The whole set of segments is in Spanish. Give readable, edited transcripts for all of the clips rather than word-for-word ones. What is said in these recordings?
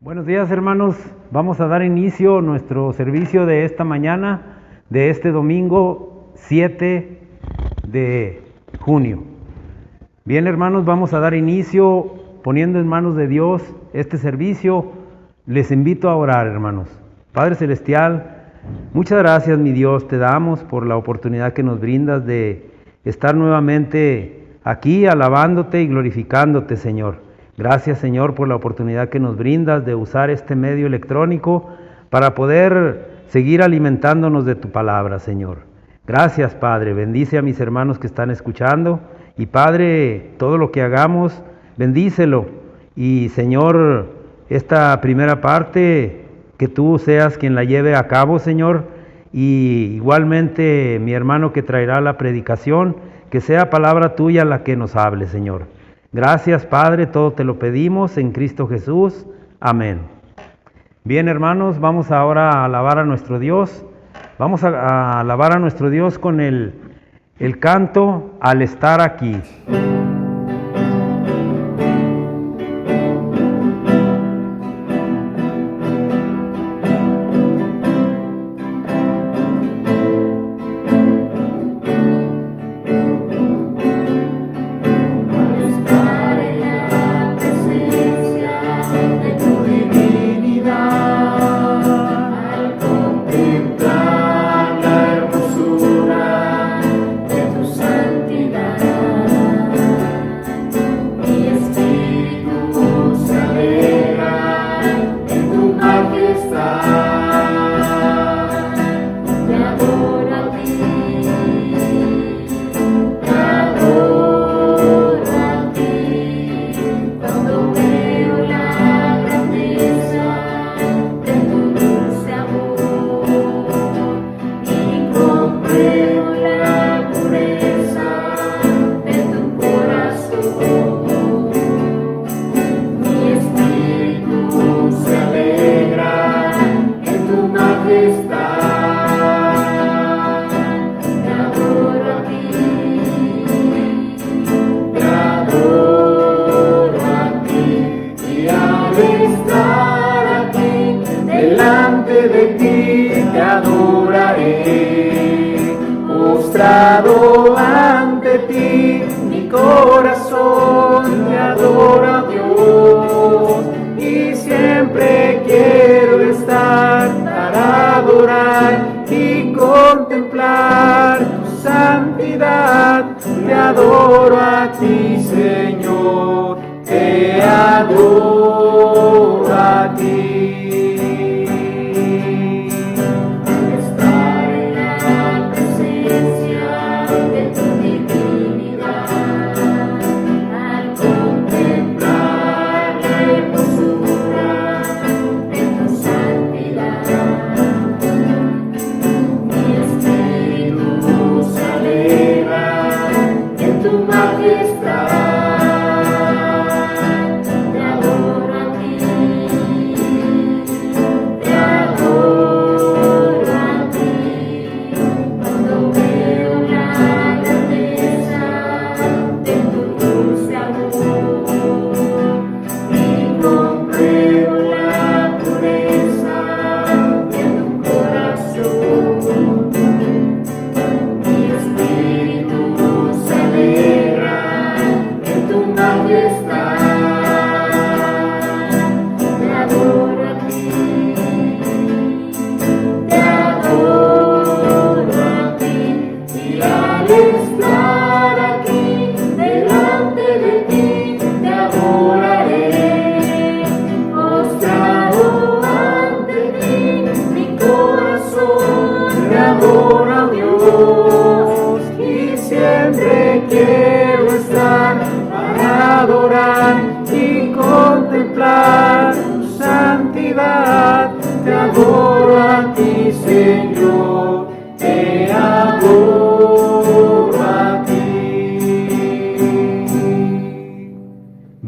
Buenos días, hermanos. Vamos a dar inicio a nuestro servicio de esta mañana, de este domingo 7 de junio. Bien, hermanos, vamos a dar inicio poniendo en manos de Dios este servicio. Les invito a orar, hermanos. Padre Celestial, muchas gracias, mi Dios, te damos por la oportunidad que nos brindas de estar nuevamente aquí alabándote y glorificándote, Señor. Gracias, Señor, por la oportunidad que nos brindas de usar este medio electrónico para poder seguir alimentándonos de tu palabra, Señor. Gracias, Padre. Bendice a mis hermanos que están escuchando. Y, Padre, todo lo que hagamos, bendícelo. Y, Señor, esta primera parte, que tú seas quien la lleve a cabo, Señor. Y igualmente, mi hermano que traerá la predicación, que sea palabra tuya la que nos hable, Señor. Gracias, Padre, todo te lo pedimos en Cristo Jesús. Amén. Bien, hermanos, vamos ahora a alabar a nuestro Dios. Vamos a alabar a nuestro Dios con el canto Al estar aquí.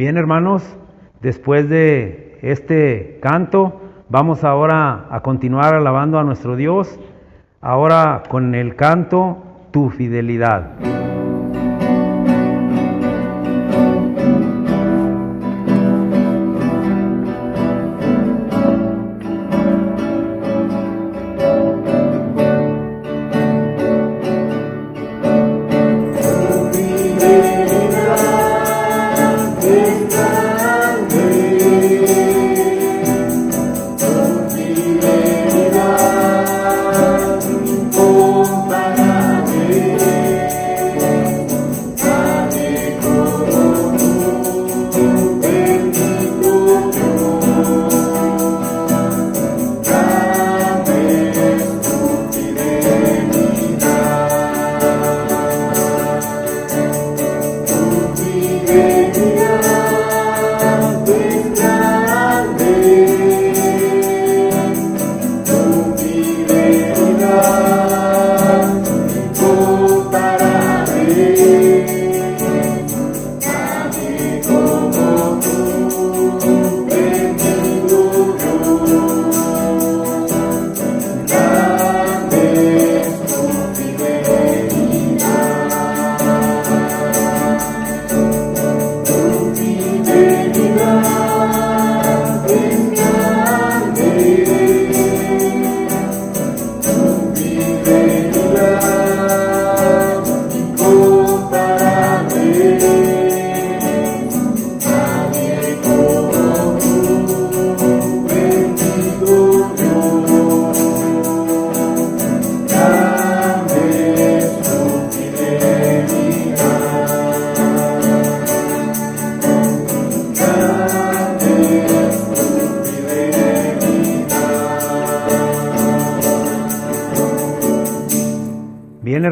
Bien, hermanos, después de este canto, vamos ahora a continuar alabando a nuestro Dios, ahora con el canto Tu Fidelidad.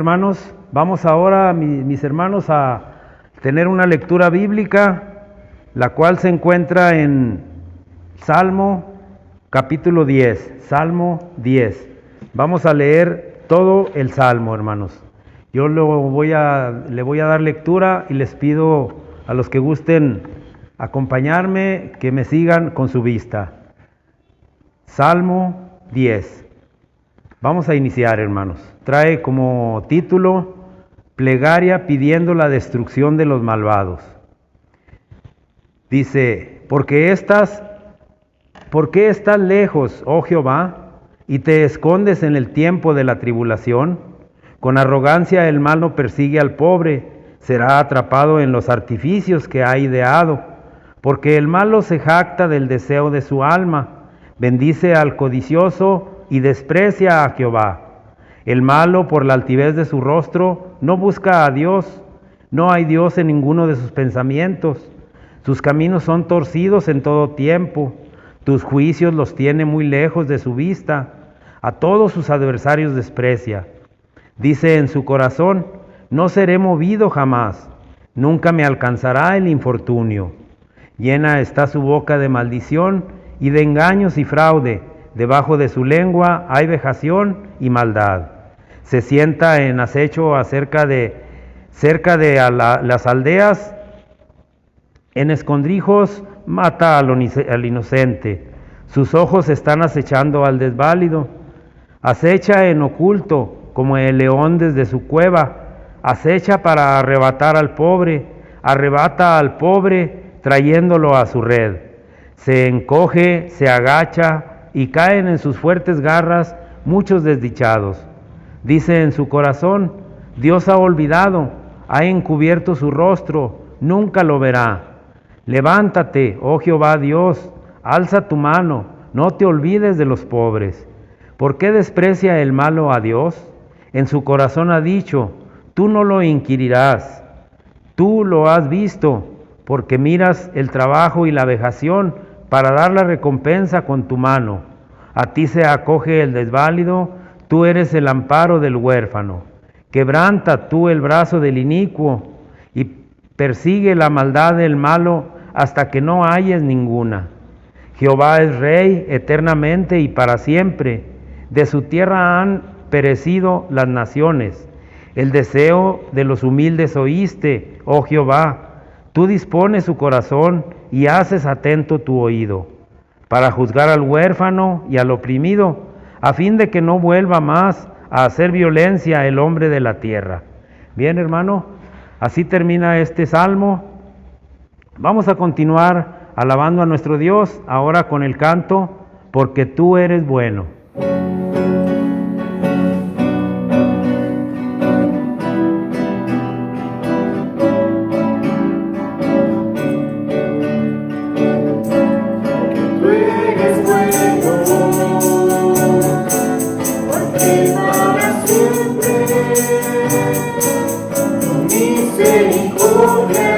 hermanos, vamos ahora, mis hermanos, a tener una lectura bíblica, la cual se encuentra en Salmo capítulo 10, Salmo 10. Vamos a leer todo el Salmo, hermanos. Yo le voy a dar lectura y les pido a los que gusten acompañarme que me sigan con su vista. Salmo 10. Vamos a iniciar, hermanos. Trae como título Plegaria pidiendo la destrucción de los malvados. Dice, ¿por qué estás lejos, oh Jehová, y te escondes en el tiempo de la tribulación? Con arrogancia el malo persigue al pobre, será atrapado en los artificios que ha ideado, porque el malo se jacta del deseo de su alma, bendice al codicioso y desprecia a Jehová. El malo, por la altivez de su rostro, no busca a Dios, no hay Dios en ninguno de sus pensamientos. Sus caminos son torcidos en todo tiempo, tus juicios los tiene muy lejos de su vista, a todos sus adversarios desprecia. Dice en su corazón, no seré movido jamás, nunca me alcanzará el infortunio. Llena está su boca de maldición y de engaños y fraude, debajo de su lengua hay vejación y maldad. Se sienta en acecho cerca de las aldeas, en escondrijos mata al inocente. Sus ojos están acechando al desválido. Acecha en oculto, como el león desde su cueva. Acecha para arrebatar al pobre. Arrebata al pobre, trayéndolo a su red. Se encoge, se agacha, y caen en sus fuertes garras muchos desdichados. Dice en su corazón, Dios ha olvidado, ha encubierto su rostro, nunca lo verá. Levántate, oh Jehová Dios, alza tu mano, no te olvides de los pobres. ¿Por qué desprecia el malo a Dios? En su corazón ha dicho, tú no lo inquirirás. Tú lo has visto, porque miras el trabajo y la vejación para dar la recompensa con tu mano. A ti se acoge el desválido, tú eres el amparo del huérfano. Quebranta tú el brazo del inicuo y persigue la maldad del malo hasta que no halles ninguna. Jehová es rey eternamente y para siempre. De su tierra han perecido las naciones. El deseo de los humildes oíste, oh Jehová. Tú dispones su corazón y haces atento tu oído, para juzgar al huérfano y al oprimido, a fin de que no vuelva más a hacer violencia el hombre de la tierra. Bien, hermano, así termina este salmo. Vamos a continuar alabando a nuestro Dios, ahora con el canto, porque tú eres bueno. Misericordia.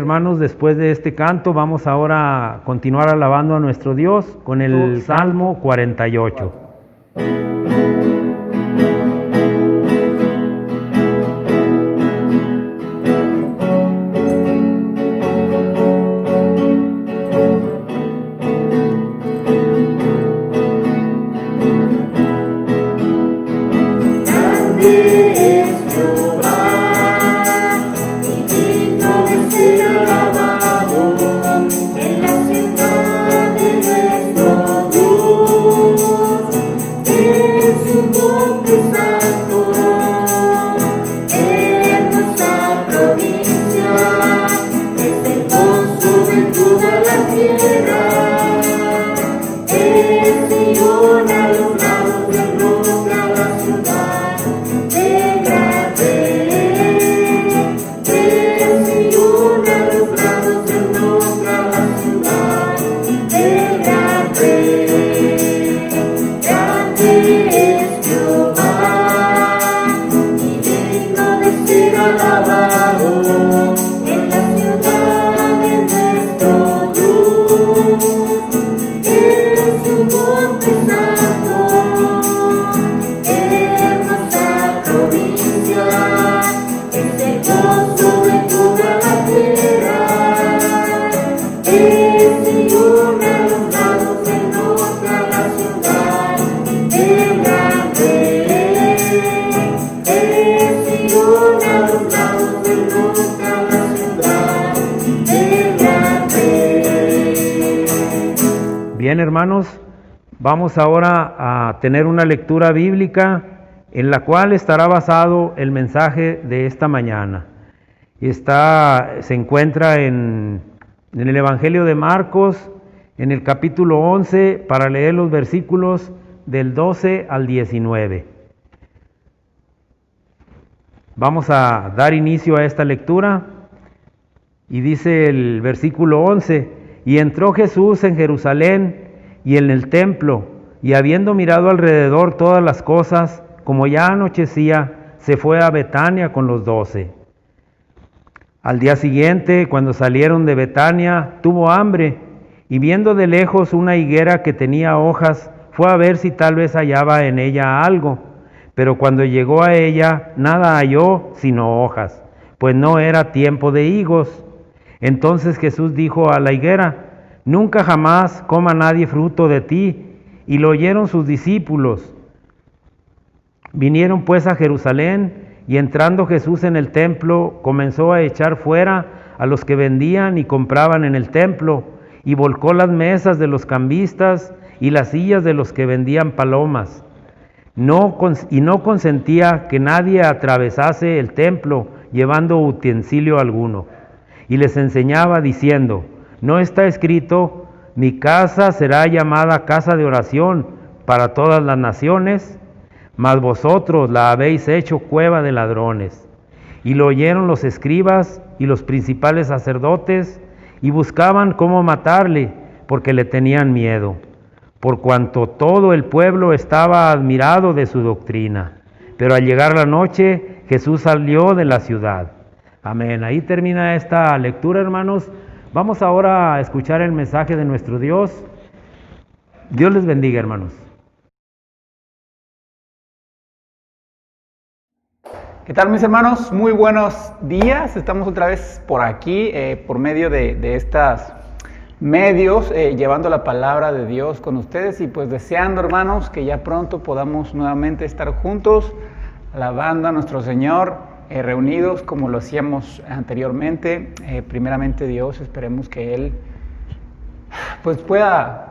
Bien, hermanos, después de este canto vamos ahora a continuar alabando a nuestro Dios con el Salmo 48. Bien, hermanos, vamos ahora a tener una lectura bíblica en la cual estará basado el mensaje de esta mañana. Se encuentra en el Evangelio de Marcos, en el capítulo 11, para leer los versículos del 12 al 19. Vamos a dar inicio a esta lectura y dice el versículo 11: Y entró Jesús en Jerusalén y en el templo, y habiendo mirado alrededor todas las cosas, como ya anochecía, se fue a Betania con los 12. Al día siguiente, cuando salieron de Betania, tuvo hambre, y viendo de lejos una higuera que tenía hojas, fue a ver si tal vez hallaba en ella algo. Pero cuando llegó a ella, nada halló sino hojas, pues no era tiempo de higos. Entonces Jesús dijo a la higuera: Nunca jamás coma nadie fruto de ti. Y lo oyeron sus discípulos. Vinieron pues a Jerusalén, y entrando Jesús en el templo, comenzó a echar fuera a los que vendían y compraban en el templo, y volcó las mesas de los cambistas y las sillas de los que vendían palomas. No consentía que nadie atravesase el templo llevando utensilio alguno. Y les enseñaba diciendo: ¿No está escrito: mi casa será llamada casa de oración para todas las naciones? Mas vosotros la habéis hecho cueva de ladrones. Y lo oyeron los escribas y los principales sacerdotes, y buscaban cómo matarle, porque le tenían miedo, por cuanto todo el pueblo estaba admirado de su doctrina. Pero al llegar la noche, Jesús salió de la ciudad. Amén. Ahí termina esta lectura, hermanos. Vamos ahora a escuchar el mensaje de nuestro Dios. Dios les bendiga, hermanos. ¿Qué tal, mis hermanos? Muy buenos días. Estamos otra vez por aquí, por medio de estos medios, llevando la palabra de Dios con ustedes, y pues deseando, hermanos, que ya pronto podamos nuevamente estar juntos, alabando a nuestro Señor, reunidos como lo hacíamos anteriormente. Primeramente Dios, esperemos que Él pues pueda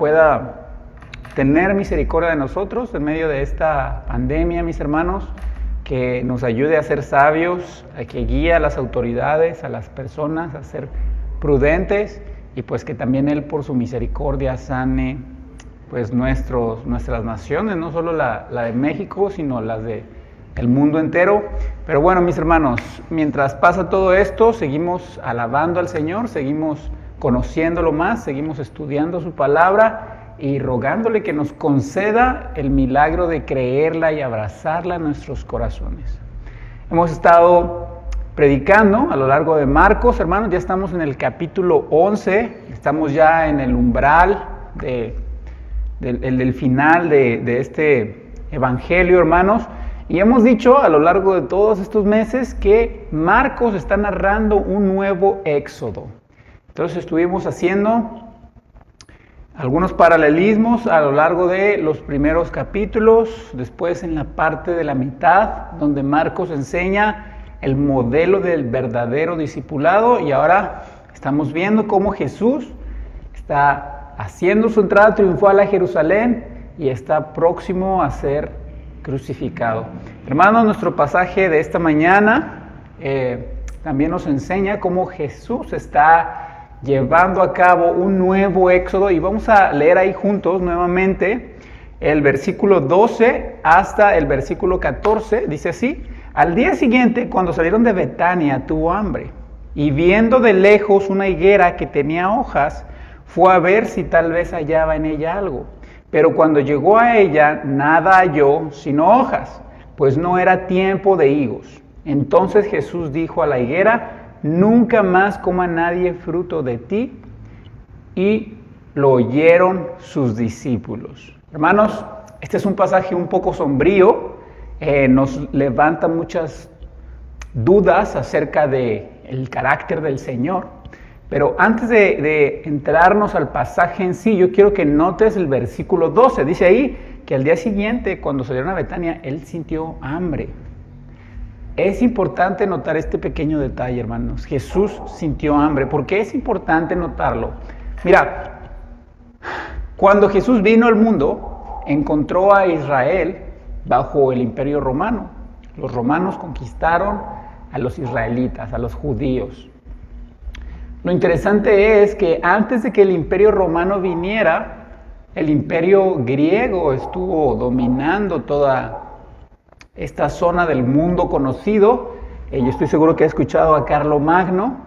tener misericordia de nosotros en medio de esta pandemia, mis hermanos, que nos ayude a ser sabios, a que guíe a las autoridades, a las personas, a ser prudentes, y pues que también Él por su misericordia sane pues nuestras naciones, no solo la de México, sino las del mundo entero. Pero bueno, mis hermanos, mientras pasa todo esto, seguimos alabando al Señor, seguimos conociéndolo más, seguimos estudiando su palabra y rogándole que nos conceda el milagro de creerla y abrazarla en nuestros corazones. Hemos estado predicando a lo largo de Marcos, hermanos. Ya estamos en el capítulo 11, estamos ya en el umbral del final de este evangelio, hermanos. Y hemos dicho a lo largo de todos estos meses que Marcos está narrando un nuevo éxodo. Entonces estuvimos haciendo algunos paralelismos a lo largo de los primeros capítulos, después en la parte de la mitad, donde Marcos enseña el modelo del verdadero discipulado, y ahora estamos viendo cómo Jesús está haciendo su entrada triunfal a Jerusalén y está próximo a ser crucificado. Hermanos, nuestro pasaje de esta mañana también nos enseña cómo Jesús está llevando a cabo un nuevo éxodo, y vamos a leer ahí juntos nuevamente el versículo 12 hasta el versículo 14. Dice así: al día siguiente, cuando salieron de Betania, tuvo hambre, y viendo de lejos una higuera que tenía hojas, fue a ver si tal vez hallaba en ella algo. Pero cuando llegó a ella, nada halló sino hojas, pues no era tiempo de higos. Entonces Jesús dijo a la higuera: nunca más coma nadie fruto de ti. Y lo oyeron sus discípulos. Hermanos, este es un pasaje un poco sombrío, nos levanta muchas dudas acerca del carácter del Señor. Pero antes de entrarnos al pasaje en sí, yo quiero que notes el versículo 12. Dice ahí que al día siguiente, cuando salieron a Betania, él sintió hambre. Es importante notar este pequeño detalle, hermanos. Jesús sintió hambre. ¿Por qué es importante notarlo? Mira, cuando Jesús vino al mundo, encontró a Israel bajo el Imperio Romano. Los romanos conquistaron a los israelitas, a los judíos. Lo interesante es que antes de que el Imperio Romano viniera, el Imperio griego estuvo dominando toda esta zona del mundo conocido. Yo estoy seguro que ha escuchado a Carlomagno.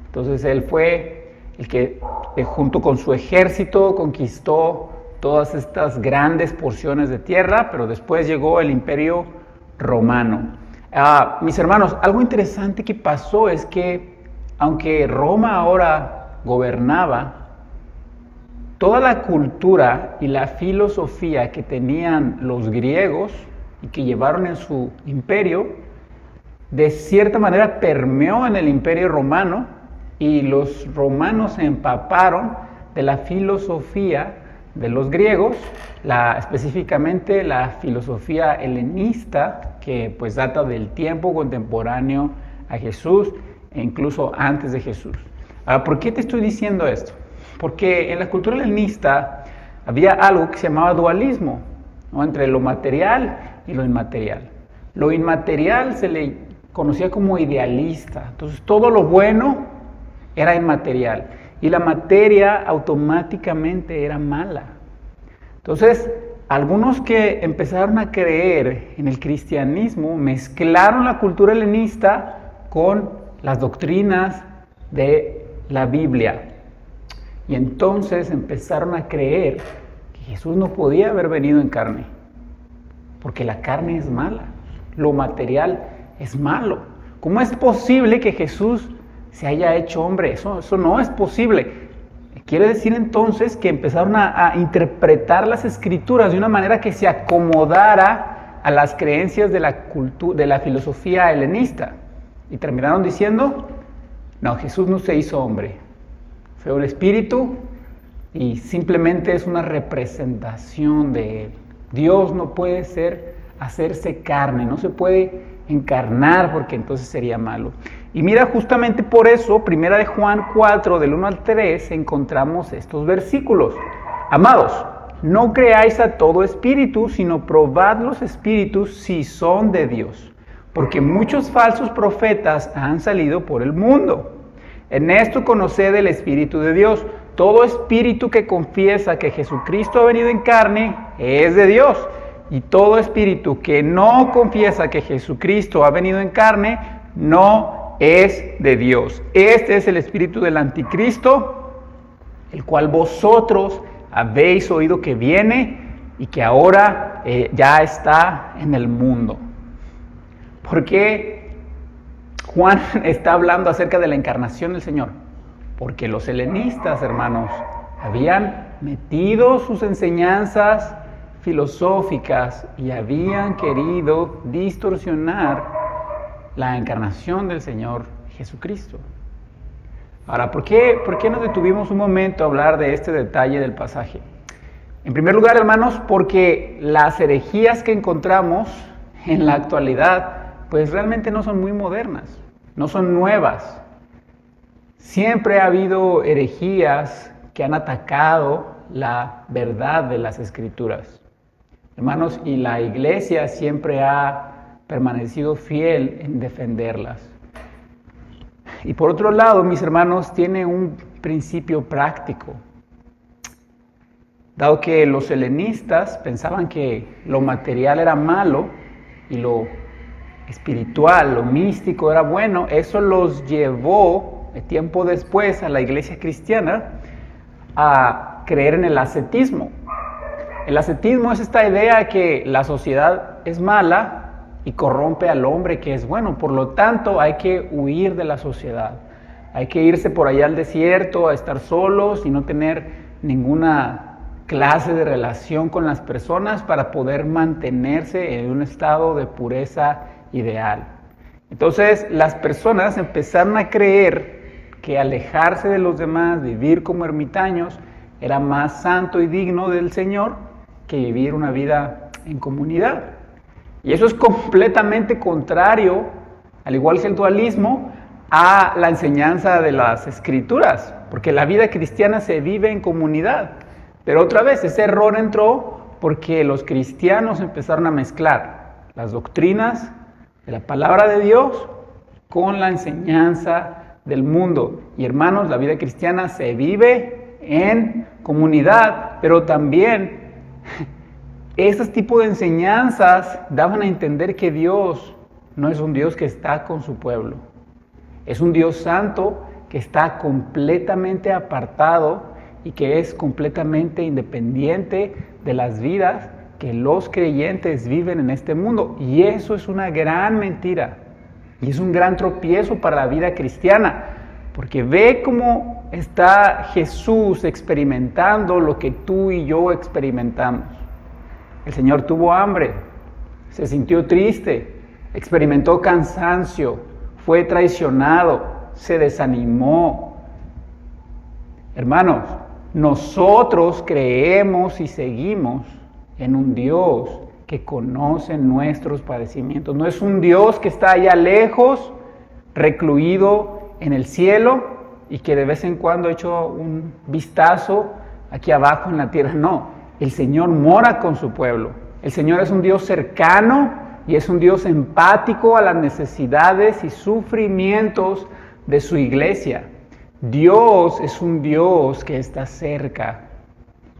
Entonces él fue el que junto con su ejército conquistó todas estas grandes porciones de tierra, pero después llegó el Imperio Romano. Mis hermanos, algo interesante que pasó es que aunque Roma ahora gobernaba, toda la cultura y la filosofía que tenían los griegos y que llevaron en su imperio, de cierta manera permeó en el Imperio Romano, y los romanos se empaparon de la filosofía de los griegos, específicamente la filosofía helenista, que pues data del tiempo contemporáneo a Jesús e incluso antes de Jesús. Ahora, ¿por qué te estoy diciendo esto? Porque en la cultura helenista había algo que se llamaba dualismo, ¿no?, entre lo material y lo inmaterial. Lo inmaterial se le conocía como idealista, entonces todo lo bueno era inmaterial y la materia automáticamente era mala. Entonces, algunos que empezaron a creer en el cristianismo mezclaron la cultura helenista con las doctrinas de la Biblia, y entonces empezaron a creer que Jesús no podía haber venido en carne, porque la carne es mala, lo material es malo. ¿Cómo es posible que Jesús se haya hecho hombre? Eso no es posible. Quiere decir entonces que empezaron a interpretar las escrituras de una manera que se acomodara a las creencias de la filosofía helenista. Y terminaron diciendo: no, Jesús no se hizo hombre, fue un espíritu y simplemente es una representación de él. Dios no puede hacerse carne, no se puede encarnar, porque entonces sería malo. Y mira, justamente por eso, primera de Juan 4, del 1 al 3, encontramos estos versículos. Amados, no creáis a todo espíritu, sino probad los espíritus si son de Dios, porque muchos falsos profetas han salido por el mundo. En esto conoced el Espíritu de Dios. Todo espíritu que confiesa que Jesucristo ha venido en carne es de Dios. Y todo espíritu que no confiesa que Jesucristo ha venido en carne no es de Dios. Este es el espíritu del anticristo, el cual vosotros habéis oído que viene y que ahora ya está en el mundo. Porque Juan está hablando acerca de la encarnación del Señor, porque los helenistas, hermanos, habían metido sus enseñanzas filosóficas y habían querido distorsionar la encarnación del Señor Jesucristo. Ahora, ¿por qué nos detuvimos un momento a hablar de este detalle del pasaje? En primer lugar, hermanos, porque las herejías que encontramos en la actualidad, pues realmente no son muy modernas, no son nuevas. Siempre ha habido herejías que han atacado la verdad de las Escrituras. Hermanos, y la iglesia siempre ha permanecido fiel en defenderlas. Y por otro lado, mis hermanos, tiene un principio práctico. Dado que los helenistas pensaban que lo material era malo y lo espiritual, lo místico era bueno, eso los llevó tiempo después a la iglesia cristiana a creer en el ascetismo. El ascetismo es esta idea que la sociedad es mala y corrompe al hombre que es bueno. Por lo tanto, hay que huir de la sociedad. Hay que irse por allá al desierto, a estar solos y no tener ninguna clase de relación con las personas para poder mantenerse en un estado de pureza ideal. Entonces, las personas empezaron a creer que alejarse de los demás, vivir como ermitaños, era más santo y digno del Señor que vivir una vida en comunidad. Y eso es completamente contrario, al igual que el dualismo, a la enseñanza de las Escrituras, porque la vida cristiana se vive en comunidad. Pero otra vez, ese error entró porque los cristianos empezaron a mezclar las doctrinas de la palabra de Dios con la enseñanza del mundo. Y hermanos, la vida cristiana se vive en comunidad, pero también esos tipos de enseñanzas daban a entender que Dios no es un Dios que está con su pueblo. Es un Dios santo que está completamente apartado y que es completamente independiente de las vidas que los creyentes viven en este mundo. Y eso es una gran mentira. Y es un gran tropiezo para la vida cristiana. Porque ve cómo está Jesús experimentando lo que tú y yo experimentamos. El Señor tuvo hambre, se sintió triste, experimentó cansancio, fue traicionado, se desanimó. Hermanos, nosotros creemos y seguimos en un Dios que conoce nuestros padecimientos. No es un Dios que está allá lejos, recluido en el cielo y que de vez en cuando echa un vistazo aquí abajo en la tierra. No. El Señor mora con su pueblo. El Señor es un Dios cercano y es un Dios empático a las necesidades y sufrimientos de su iglesia. Dios es un Dios que está cerca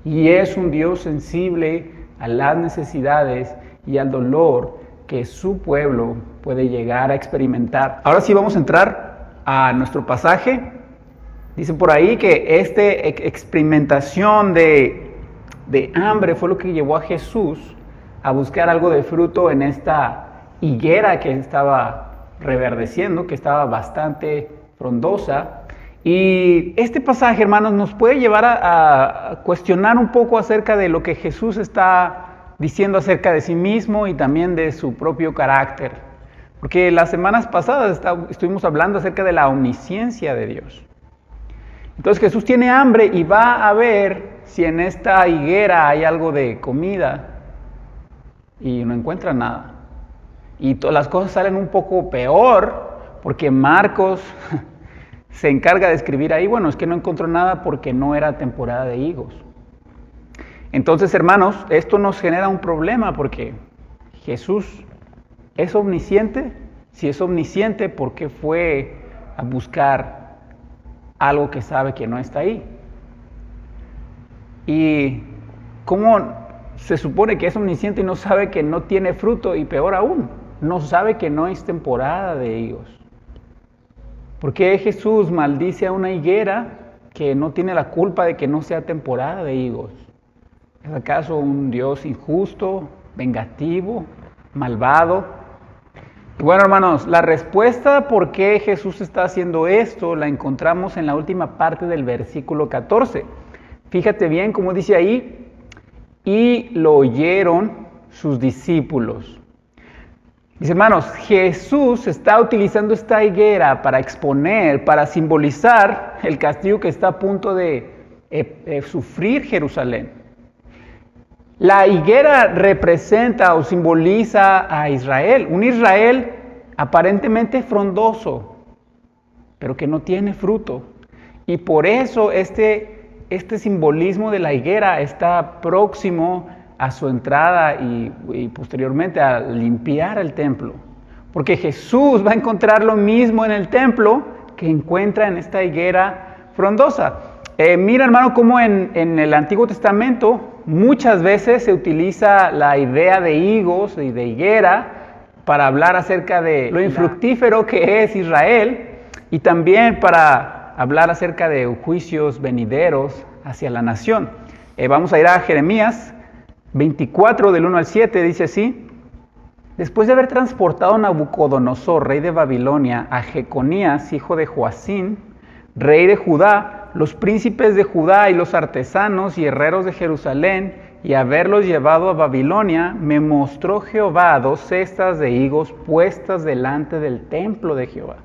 y es un Dios sensible a las necesidades y al dolor que su pueblo puede llegar a experimentar. Ahora sí vamos a entrar a nuestro pasaje. Dice por ahí que esta experimentación de hambre fue lo que llevó a Jesús a buscar algo de fruto en esta higuera que estaba reverdeciendo, que estaba bastante frondosa. Y este pasaje, hermanos, nos puede llevar a cuestionar un poco acerca de lo que Jesús está diciendo acerca de sí mismo y también de su propio carácter. Porque las semanas pasadas estuvimos hablando acerca de la omnisciencia de Dios. Entonces Jesús tiene hambre y va a ver si en esta higuera hay algo de comida y no encuentra nada. Y todas las cosas salen un poco peor porque Marcos se encarga de escribir ahí, bueno, es que no encontró nada porque no era temporada de higos. Entonces, hermanos, esto nos genera un problema porque Jesús es omnisciente. Si es omnisciente, ¿por qué fue a buscar algo que sabe que no está ahí? ¿Y cómo se supone que es omnisciente y no sabe que no tiene fruto? Y peor aún, no sabe que no es temporada de higos. ¿Por qué Jesús maldice a una higuera que no tiene la culpa de que no sea temporada de higos? ¿Es acaso un Dios injusto, vengativo, malvado? Bueno, hermanos, la respuesta por qué Jesús está haciendo esto la encontramos en la última parte del versículo 14. Fíjate bien cómo dice ahí, y lo oyeron sus discípulos. Mis hermanos, Jesús está utilizando esta higuera para exponer, para simbolizar el castigo que está a punto de sufrir Jerusalén. La higuera representa o simboliza a Israel, un Israel aparentemente frondoso, pero que no tiene fruto. Y por eso este simbolismo de la higuera está próximo a su entrada y posteriormente a limpiar el templo. Porque Jesús va a encontrar lo mismo en el templo que encuentra en esta higuera frondosa. Mira, hermano, cómo en el Antiguo Testamento muchas veces se utiliza la idea de higos y de higuera para hablar acerca de lo infructífero que es Israel y también para hablar acerca de juicios venideros hacia la nación. Vamos a ir a Jeremías 24, del 1 al 7, dice así: Después de haber transportado a Nabucodonosor, rey de Babilonia, a Jeconías, hijo de Joacín, rey de Judá, los príncipes de Judá y los artesanos y herreros de Jerusalén, y haberlos llevado a Babilonia, me mostró Jehová 2 cestas de higos puestas delante del templo de Jehová.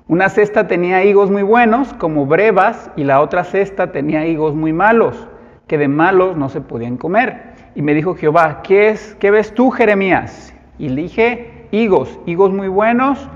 Una cesta tenía higos muy buenos, como brevas, y la otra cesta tenía higos muy malos, que de malos no se podían comer. Y me dijo Jehová, ¿qué ves tú, Jeremías? Y le dije, higos muy buenos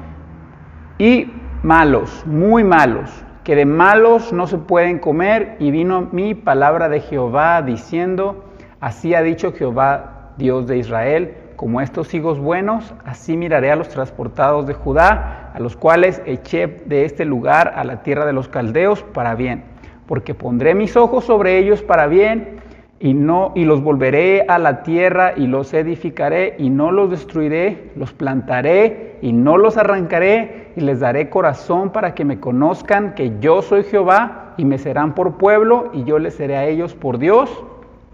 y malos, muy malos, que de malos no se pueden comer. Y vino mi palabra de Jehová diciendo, así ha dicho Jehová, Dios de Israel, como estos higos buenos, así miraré a los transportados de Judá, a los cuales eché de este lugar a la tierra de los caldeos para bien, porque pondré mis ojos sobre ellos para bien, y los volveré a la tierra y los edificaré y no los destruiré, los plantaré y no los arrancaré, y les daré corazón para que me conozcan que yo soy Jehová, y me serán por pueblo y yo les seré a ellos por Dios,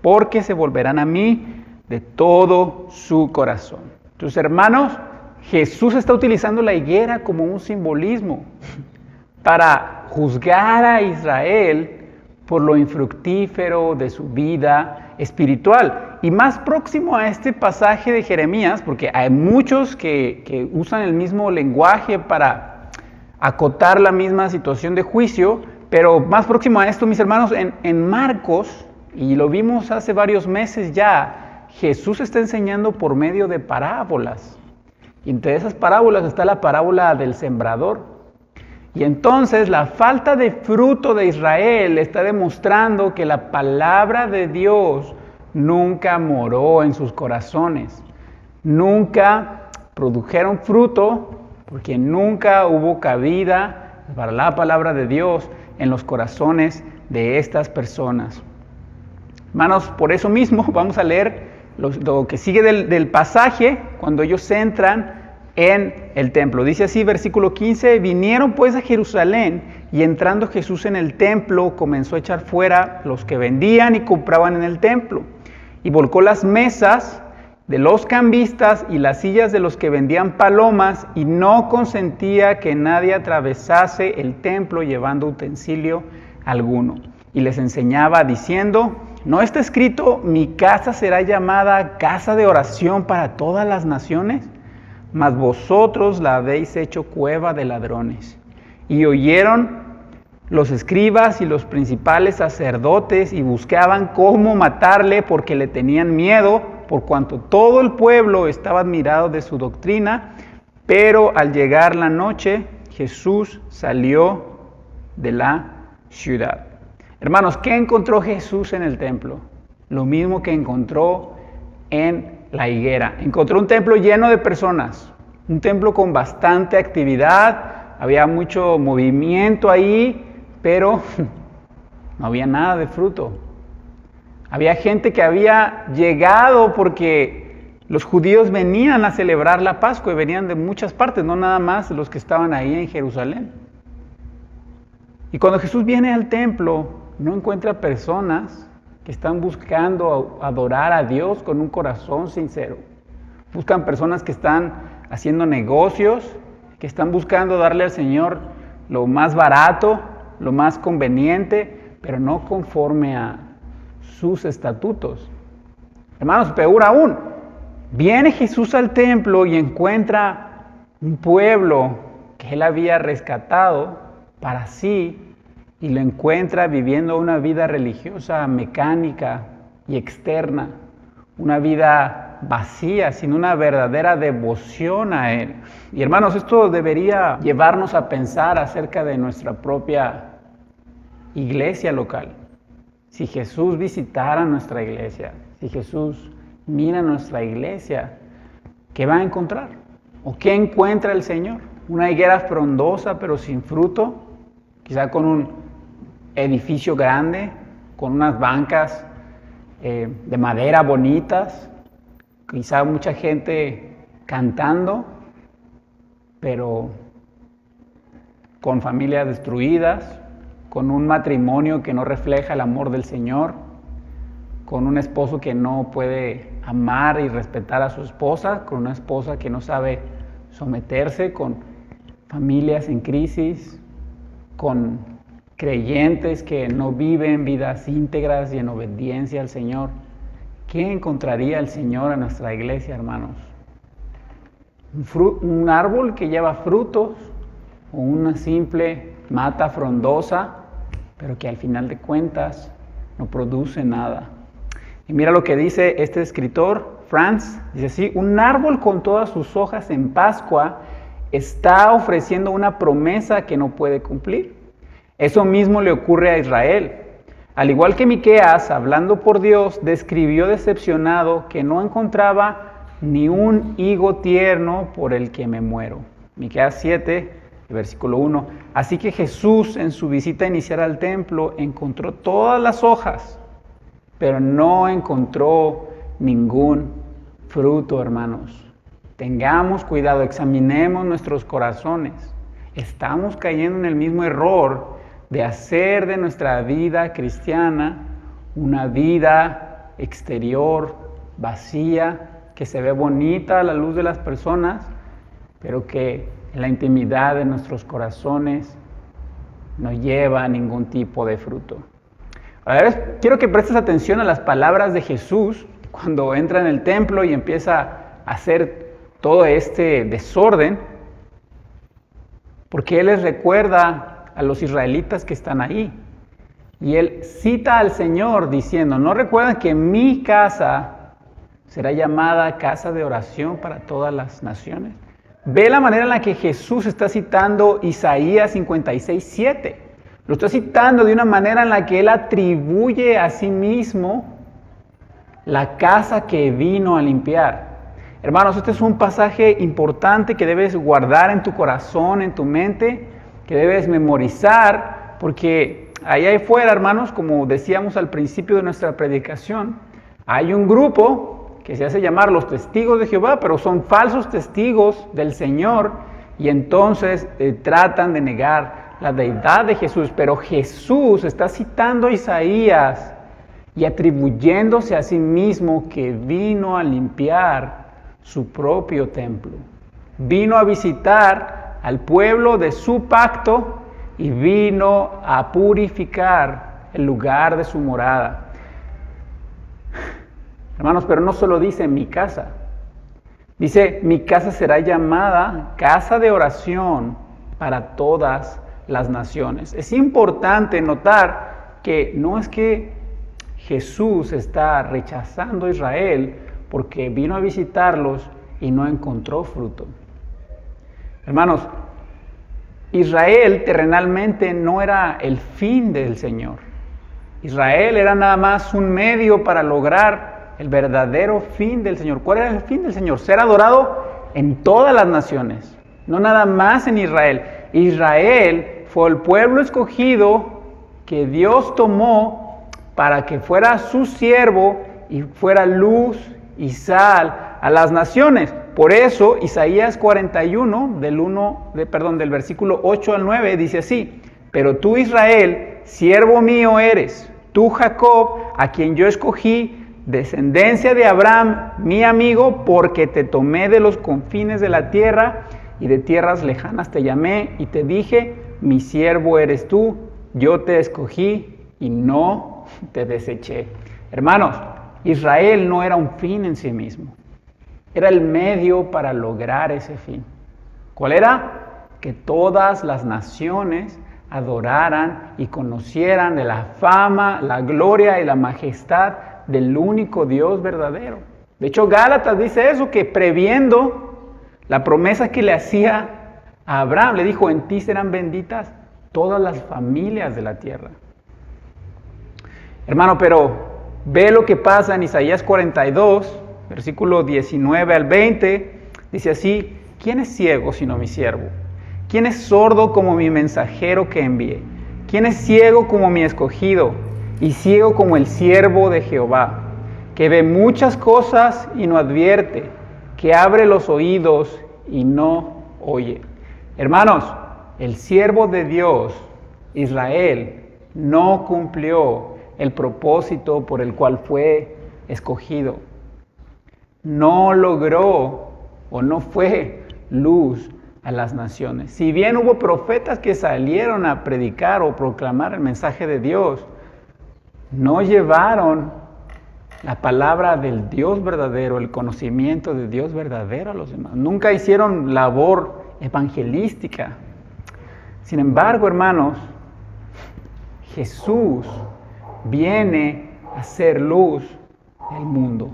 porque se volverán a mí de todo su corazón. Entonces, hermanos, Jesús está utilizando la higuera como un simbolismo para juzgar a Israel por lo infructífero de su vida espiritual. Y más próximo a este pasaje de Jeremías, porque hay muchos que usan el mismo lenguaje para acotar la misma situación de juicio, pero más próximo a esto, mis hermanos, en Marcos, y lo vimos hace varios meses ya, Jesús está enseñando por medio de parábolas. Y entre esas parábolas está la parábola del sembrador. Y entonces la falta de fruto de Israel está demostrando que la palabra de Dios nunca moró en sus corazones. Nunca produjeron fruto porque nunca hubo cabida para la palabra de Dios en los corazones de estas personas. Hermanos, por eso mismo vamos a leer lo que sigue del pasaje cuando ellos entran en el templo. Dice así, versículo 15, vinieron pues a Jerusalén, y entrando Jesús en el templo, comenzó a echar fuera los que vendían y compraban en el templo, y volcó las mesas de los cambistas y las sillas de los que vendían palomas, y no consentía que nadie atravesase el templo llevando utensilio alguno. Y les enseñaba diciendo, ¿no está escrito, mi casa será llamada casa de oración para todas las naciones? Mas vosotros la habéis hecho cueva de ladrones. Y oyeron los escribas y los principales sacerdotes y buscaban cómo matarle porque le tenían miedo, por cuanto todo el pueblo estaba admirado de su doctrina. Pero al llegar la noche, Jesús salió de la ciudad. Hermanos, ¿qué encontró Jesús en el templo? Lo mismo que encontró en la higuera. Encontró un templo lleno de personas, un templo con bastante actividad, había mucho movimiento ahí, pero no había nada de fruto. Había gente que había llegado porque los judíos venían a celebrar la Pascua y venían de muchas partes, no nada más los que estaban ahí en Jerusalén. Y cuando Jesús viene al templo, no encuentra personas que están buscando adorar a Dios con un corazón sincero. Buscan personas que están haciendo negocios, que están buscando darle al Señor lo más barato, lo más conveniente, pero no conforme a sus estatutos. Hermanos, peor aún, viene Jesús al templo y encuentra un pueblo que él había rescatado para sí y lo encuentra viviendo una vida religiosa, mecánica y externa, una vida vacía, sin una verdadera devoción a Él. Y hermanos, esto debería llevarnos a pensar acerca de nuestra propia iglesia local. Si Jesús visitara nuestra iglesia, si Jesús mira nuestra iglesia, ¿qué va a encontrar? ¿O qué encuentra el Señor? Una higuera frondosa pero sin fruto, quizá con un edificio grande, con unas bancas de madera bonitas, quizá mucha gente cantando, pero con familias destruidas, con un matrimonio que no refleja el amor del Señor, con un esposo que no puede amar y respetar a su esposa, con una esposa que no sabe someterse, con familias en crisis, con creyentes que no viven vidas íntegras y en obediencia al Señor. ¿Qué encontraría el Señor en nuestra iglesia, hermanos? ¿Un árbol que lleva frutos o una simple mata frondosa, pero que al final de cuentas no produce nada? Y mira lo que dice este escritor, Franz, dice así: un árbol con todas sus hojas en Pascua está ofreciendo una promesa que no puede cumplir. Eso mismo le ocurre a Israel. Al igual que Miqueas, hablando por Dios, describió decepcionado que no encontraba ni un higo tierno por el que me muero. Miqueas 7, versículo 1. Así que Jesús, en su visita inicial al templo, encontró todas las hojas, pero no encontró ningún fruto, hermanos. Tengamos cuidado, examinemos nuestros corazones. Estamos cayendo en el mismo error de hacer de nuestra vida cristiana una vida exterior, vacía, que se ve bonita a la luz de las personas, pero que en la intimidad de nuestros corazones no lleva a ningún tipo de fruto. Ahora, quiero que prestes atención a las palabras de Jesús cuando entra en el templo y empieza a hacer todo este desorden, porque Él les recuerda a los israelitas que están ahí. Y Él cita al Señor diciendo: ¿no recuerdan que mi casa será llamada casa de oración para todas las naciones? Ve la manera en la que Jesús está citando Isaías 56:7. Lo está citando de una manera en la que Él atribuye a sí mismo la casa que vino a limpiar. Hermanos, este es un pasaje importante que debes guardar en tu corazón, en tu mente, que debes memorizar, porque allá afuera, hermanos, como decíamos al principio de nuestra predicación, hay un grupo que se hace llamar los testigos de Jehová, pero son falsos testigos del Señor, y entonces tratan de negar la deidad de Jesús. Pero Jesús está citando a Isaías y atribuyéndose a sí mismo que vino a limpiar su propio templo. Vino a visitar al pueblo de su pacto y vino a purificar el lugar de su morada. Hermanos, pero no solo dice mi casa. Dice: mi casa será llamada casa de oración para todas las naciones. Es importante notar que no es que Jesús está rechazando a Israel porque vino a visitarlos y no encontró fruto. Hermanos, Israel terrenalmente no era el fin del Señor. Israel era nada más un medio para lograr el verdadero fin del Señor. ¿Cuál era el fin del Señor? Ser adorado en todas las naciones, no nada más en Israel. Israel fue el pueblo escogido que Dios tomó para que fuera su siervo y fuera luz y sal a las naciones. Por eso Isaías 41, del versículo 8 al 9, dice así: pero tú, Israel, siervo mío eres, tú, Jacob, a quien yo escogí, descendencia de Abraham, mi amigo, porque te tomé de los confines de la tierra y de tierras lejanas te llamé y te dije, mi siervo eres tú, yo te escogí y no te deseché. Hermanos, Israel no era un fin en sí mismo, era el medio para lograr ese fin. ¿Cuál era? Que todas las naciones adoraran y conocieran de la fama, la gloria y la majestad del único Dios verdadero. De hecho, Gálatas dice eso, que previendo la promesa que le hacía a Abraham, le dijo, en ti serán benditas todas las familias de la tierra. Hermano, pero ve lo que pasa en Isaías 42, versículo 19 al 20, dice así, ¿quién es ciego sino mi siervo? ¿Quién es sordo como mi mensajero que envié? ¿Quién es ciego como mi escogido y ciego como el siervo de Jehová, que ve muchas cosas y no advierte, que abre los oídos y no oye? Hermanos, el siervo de Dios, Israel, no cumplió el propósito por el cual fue escogido. No logró o no fue luz a las naciones. Si bien hubo profetas que salieron a predicar o proclamar el mensaje de Dios, no llevaron la palabra del Dios verdadero, el conocimiento de Dios verdadero a los demás. Nunca hicieron labor evangelística. Sin embargo, hermanos, Jesús viene a ser luz del mundo.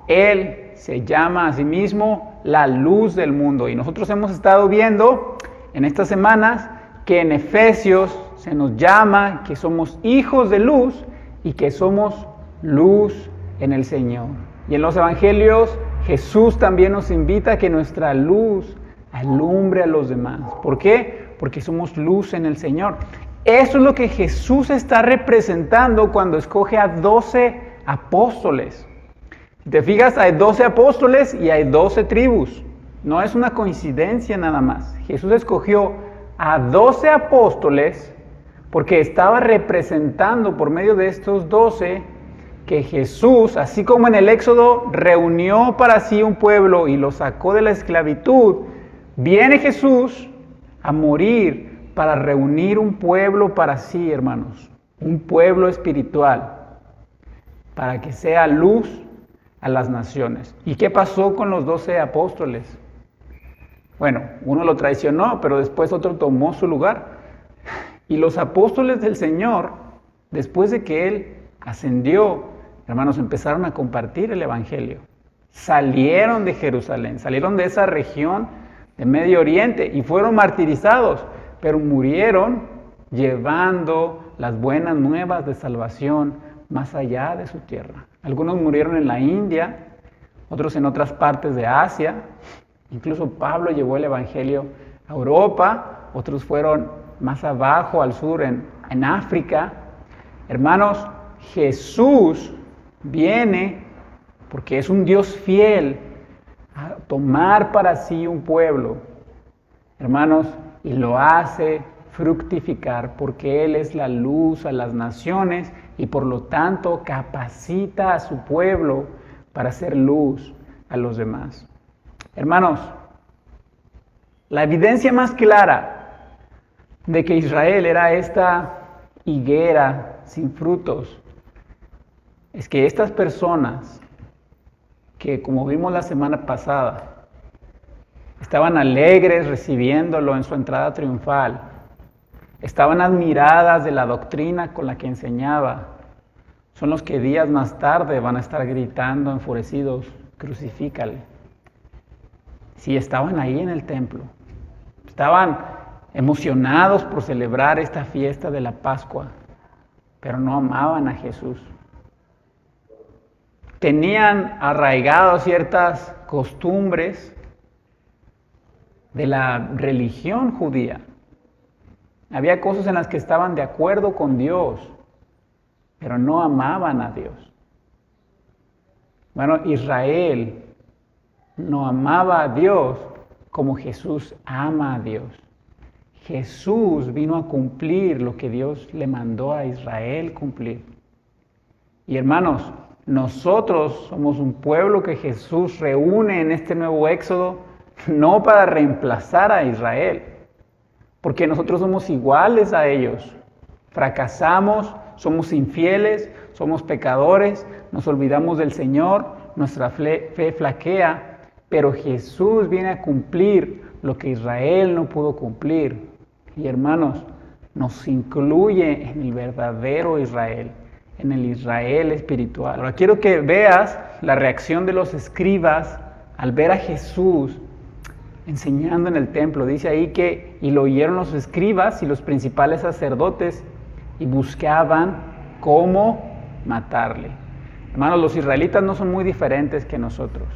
Él se llama a sí mismo la luz del mundo. Y nosotros hemos estado viendo en estas semanas que en Efesios se nos llama que somos hijos de luz y que somos luz en el Señor. Y en los evangelios Jesús también nos invita a que nuestra luz alumbre a los demás. ¿Por qué? Porque somos luz en el Señor. Eso es lo que Jesús está representando cuando escoge a 12 apóstoles. Si te fijas, hay 12 apóstoles y hay 12 tribus. No es una coincidencia nada más. Jesús escogió a 12 apóstoles porque estaba representando por medio de estos 12 que Jesús, así como en el Éxodo, reunió para sí un pueblo y lo sacó de la esclavitud, viene Jesús a morir para reunir un pueblo para sí, hermanos, un pueblo espiritual, para que sea luz a las naciones. ¿Y qué pasó con los 12 apóstoles? Bueno, uno lo traicionó, pero después otro tomó su lugar. Y los apóstoles del Señor, después de que Él ascendió, hermanos, empezaron a compartir el Evangelio. Salieron de Jerusalén, salieron de esa región de Medio Oriente y fueron martirizados, pero murieron llevando las buenas nuevas de salvación más allá de su tierra. Algunos murieron en la India, otros en otras partes de Asia. Incluso Pablo llevó el Evangelio a Europa, otros fueron más abajo, al sur, en África. Hermanos, Jesús viene porque es un Dios fiel a tomar para sí un pueblo, hermanos, y lo hace fructificar porque Él es la luz a las naciones y por lo tanto capacita a su pueblo para hacer luz a los demás. Hermanos, la evidencia más clara de que Israel era esta higuera sin frutos es que estas personas que, como vimos la semana pasada, estaban alegres recibiéndolo en su entrada triunfal, estaban admiradas de la doctrina con la que enseñaba, son los que días más tarde van a estar gritando enfurecidos, crucifícale. Sí, estaban ahí en el templo, estaban emocionados por celebrar esta fiesta de la Pascua, pero no amaban a Jesús. Tenían arraigadas ciertas costumbres de la religión judía. Había cosas en las que estaban de acuerdo con Dios, pero no amaban a Dios. Bueno, Israel no amaba a Dios como Jesús ama a Dios. Jesús vino a cumplir lo que Dios le mandó a Israel cumplir. Y hermanos, nosotros somos un pueblo que Jesús reúne en este nuevo éxodo, no para reemplazar a Israel, porque nosotros somos iguales a ellos. Fracasamos, somos infieles, somos pecadores, nos olvidamos del Señor, nuestra fe flaquea, pero Jesús viene a cumplir lo que Israel no pudo cumplir. Y hermanos, nos incluye en el verdadero Israel, en el Israel espiritual. Ahora quiero que veas la reacción de los escribas al ver a Jesús enseñando en el templo. Dice ahí que, y lo oyeron los escribas y los principales sacerdotes, y buscaban cómo matarle. Hermanos, los israelitas no son muy diferentes que nosotros.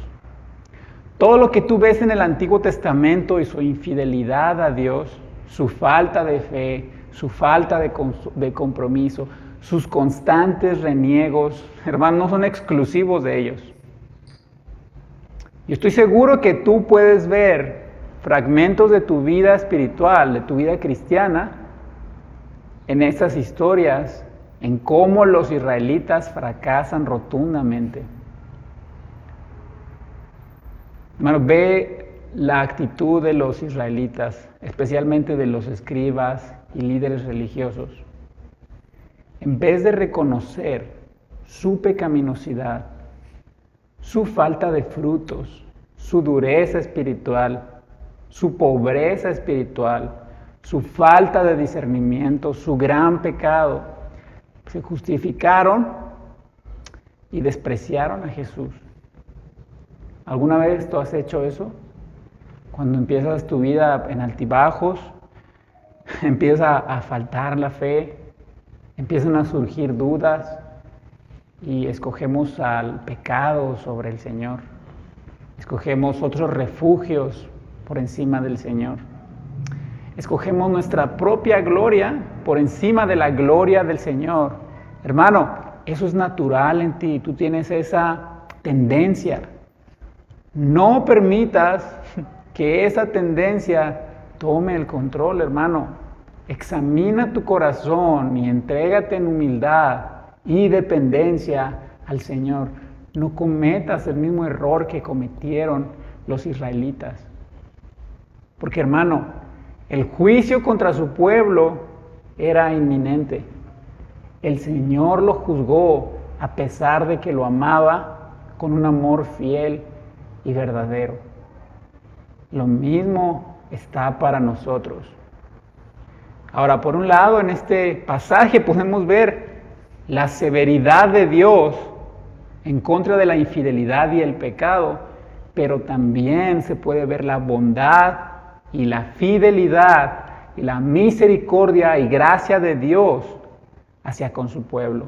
Todo lo que tú ves en el Antiguo Testamento y su infidelidad a Dios, su falta de fe, su falta de compromiso, sus constantes reniegos, hermanos, no son exclusivos de ellos. Y estoy seguro que tú puedes ver fragmentos de tu vida espiritual, de tu vida cristiana, en estas historias, en cómo los israelitas fracasan rotundamente. Hermano, ve la actitud de los israelitas, especialmente de los escribas y líderes religiosos. En vez de reconocer su pecaminosidad, su falta de frutos, su dureza espiritual, su pobreza espiritual, su falta de discernimiento, su gran pecado, se justificaron y despreciaron a Jesús. ¿Alguna vez tú has hecho eso? Cuando empiezas tu vida en altibajos, empieza a faltar la fe, empiezan a surgir dudas y escogemos al pecado sobre el Señor. Escogemos otros refugios por encima del Señor. Escogemos nuestra propia gloria por encima de la gloria del Señor. Hermano, eso es natural en ti, tú tienes esa tendencia. No permitas que esa tendencia tome el control, hermano. Examina tu corazón y entrégate en humildad y dependencia al Señor. No cometas el mismo error que cometieron los israelitas. Porque, hermano, el juicio contra su pueblo era inminente. El Señor lo juzgó a pesar de que lo amaba con un amor fiel y verdadero. Lo mismo está para nosotros. Ahora, por un lado, en este pasaje podemos ver la severidad de Dios en contra de la infidelidad y el pecado, pero también se puede ver la bondad y la fidelidad y la misericordia y gracia de Dios hacia con su pueblo.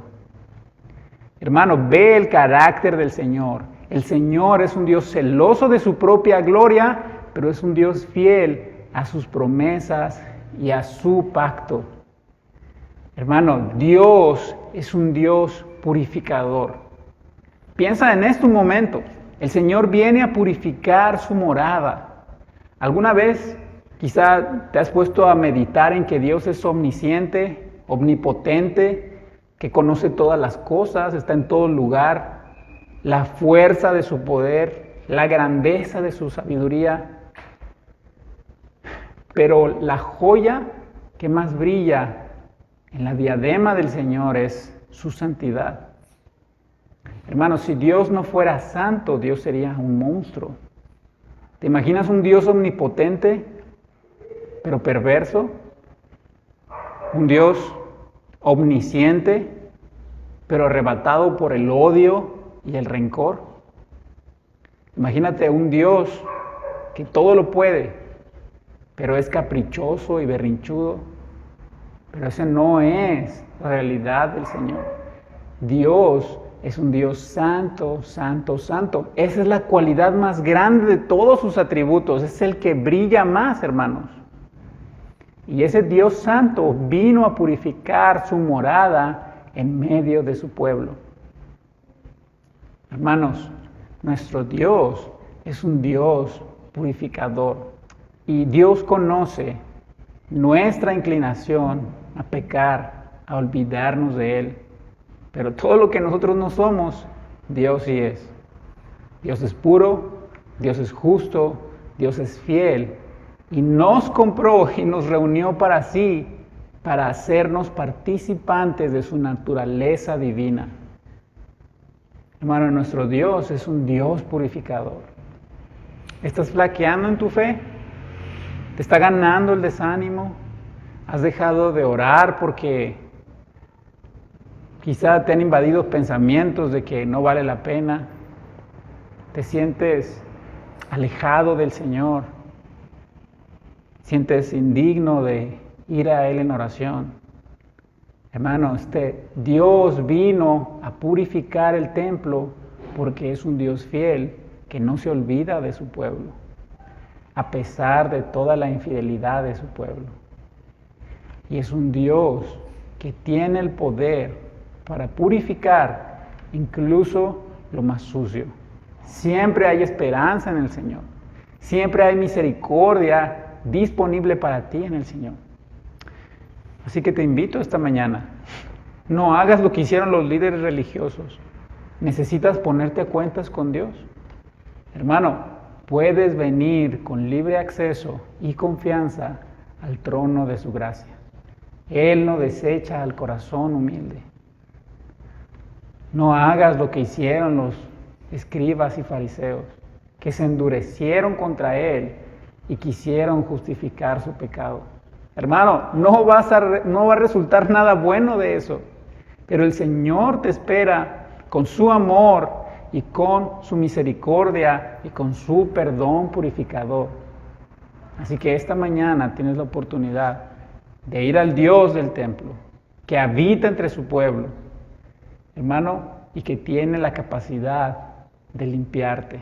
Hermano, ve el carácter del Señor. El Señor es un Dios celoso de su propia gloria, pero es un Dios fiel a sus promesas y a su pacto. Hermano, Dios es un Dios purificador. Piensa en esto un momento. El Señor viene a purificar su morada. ¿Alguna vez quizá te has puesto a meditar en que Dios es omnisciente, omnipotente, que conoce todas las cosas, está en todo lugar, la fuerza de su poder, la grandeza de su sabiduría? Pero la joya que más brilla en la diadema del Señor es su santidad. Hermanos, si Dios no fuera santo, Dios sería un monstruo. ¿Te imaginas un Dios omnipotente, pero perverso? Un Dios omnisciente, pero arrebatado por el odio y el rencor. Imagínate un Dios que todo lo puede, pero es caprichoso y berrinchudo. Pero esa no es la realidad del Señor. Dios es un Dios santo, santo, santo. Esa es la cualidad más grande de todos sus atributos. Es el que brilla más, hermanos. Y ese Dios santo vino a purificar su morada en medio de su pueblo. Hermanos, nuestro Dios es un Dios purificador. Y Dios conoce nuestra inclinación a pecar, a olvidarnos de Él. Pero todo lo que nosotros no somos, Dios sí es. Dios es puro, Dios es justo, Dios es fiel y nos compró y nos reunió para sí, para hacernos participantes de su naturaleza divina. Hermano, nuestro Dios es un Dios purificador. ¿Estás flaqueando en tu fe? ¿Te está ganando el desánimo? ¿Has dejado de orar porque quizá te han invadido pensamientos de que no vale la pena? ¿Te sientes alejado del Señor? ¿Sientes indigno de ir a Él en oración? Hermano, Dios vino a purificar el templo porque es un Dios fiel que no se olvida de su pueblo, a pesar de toda la infidelidad de su pueblo. Y es un Dios que tiene el poder para purificar incluso lo más sucio. Siempre hay esperanza en el Señor. Siempre hay misericordia disponible para ti en el Señor. Así que te invito esta mañana, no hagas lo que hicieron los líderes religiosos. Necesitas ponerte a cuentas con Dios. Hermano, puedes venir con libre acceso y confianza al trono de su gracia. Él no desecha al corazón humilde. No hagas lo que hicieron los escribas y fariseos, que se endurecieron contra Él y quisieron justificar su pecado. Hermano, no va a resultar nada bueno de eso, pero el Señor te espera con su amor y con su misericordia y con su perdón purificador. Así que esta mañana tienes la oportunidad de ir al Dios del templo, que habita entre su pueblo, hermano, y que tiene la capacidad de limpiarte.